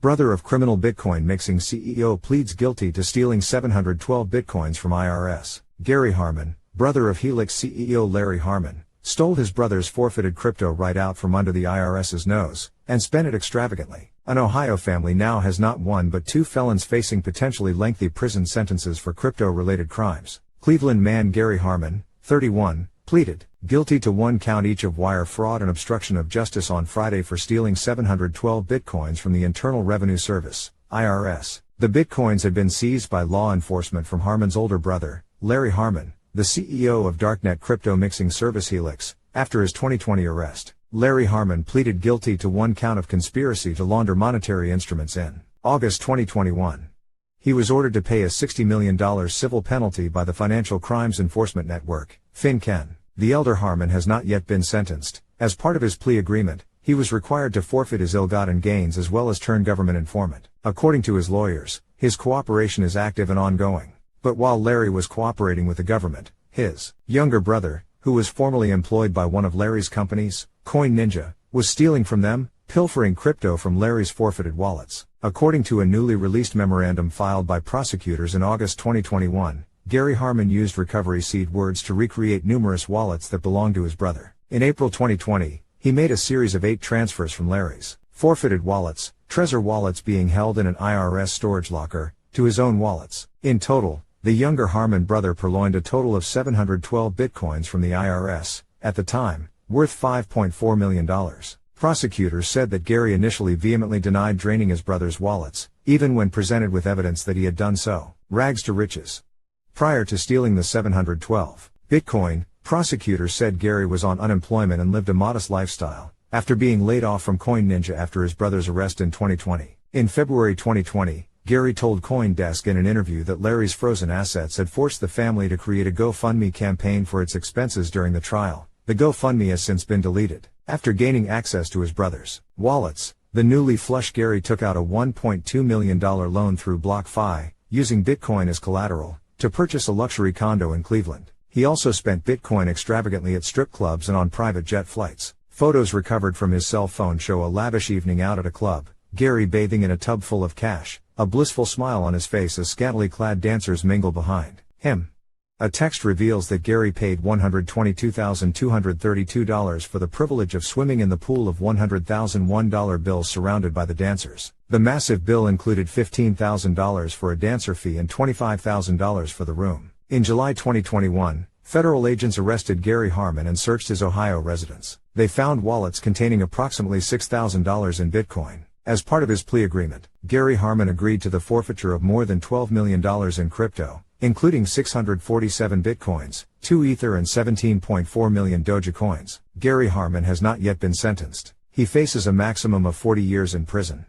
brother of criminal Bitcoin mixing CEO pleads guilty to stealing 712 Bitcoins from IRS. Gary Harmon, brother of Helix CEO Larry Harmon, stole his brother's forfeited crypto right out from under the IRS's nose, and spent it extravagantly. An Ohio family now has not one but two felons facing potentially lengthy prison sentences for crypto-related crimes. Cleveland man Gary Harmon, 31, pleaded guilty to one count each of wire fraud and obstruction of justice on Friday for stealing 712 Bitcoins from the Internal Revenue Service, IRS. The Bitcoins had been seized by law enforcement from Harmon's older brother, Larry Harmon, the CEO of darknet crypto mixing service Helix, after his 2020 arrest. Larry Harmon pleaded guilty to one count of conspiracy to launder monetary instruments in August 2021. He was ordered to pay a $60 million civil penalty by the Financial Crimes Enforcement Network, FinCEN. The elder Harmon has not yet been sentenced. As part of his plea agreement, he was required to forfeit his ill-gotten gains as well as turn government informant. According to his lawyers, his cooperation is active and ongoing. But while Larry was cooperating with the government, his younger brother, who was formerly employed by one of Larry's companies, Coin Ninja, was stealing from them, pilfering crypto from Larry's forfeited wallets. According to a newly released memorandum filed by prosecutors in August 2021, Gary Harmon used recovery seed words to recreate numerous wallets that belonged to his brother. In April 2020, he made a series of 8 transfers from Larry's forfeited wallets, Trezor wallets being held in an IRS storage locker, to his own wallets. In total, the younger Harmon brother purloined a total of 712 Bitcoins from the IRS, at the time, worth $5.4 million. Prosecutors said that Gary initially vehemently denied draining his brother's wallets, even when presented with evidence that he had done so. Rags to riches. Prior to stealing the 712 Bitcoin, prosecutors said Gary was on unemployment and lived a modest lifestyle, after being laid off from Coin Ninja after his brother's arrest in 2020. In February 2020, Gary told CoinDesk in an interview that Larry's frozen assets had forced the family to create a GoFundMe campaign for its expenses during the trial. The GoFundMe has since been deleted. After gaining access to his brother's wallets, the newly flush Gary took out a $1.2 million loan through BlockFi, using Bitcoin as collateral, to purchase a luxury condo in Cleveland. He also spent Bitcoin extravagantly at strip clubs and on private jet flights. Photos recovered from his cell phone show a lavish evening out at a club, Gary bathing in a tub full of cash, a blissful smile on his face as scantily clad dancers mingle behind him. A text reveals that Gary paid $122,232 for the privilege of swimming in the pool of $100,001 bills surrounded by the dancers. The massive bill included $15,000 for a dancer fee and $25,000 for the room. In July 2021, federal agents arrested Gary Harmon and searched his Ohio residence. They found wallets containing approximately $6,000 in Bitcoin. As part of his plea agreement, Gary Harmon agreed to the forfeiture of more than $12 million in crypto, including 647 Bitcoins, 2 Ether and 17.4 million Doja coins. Gary Harmon has not yet been sentenced. He faces a maximum of 40 years in prison.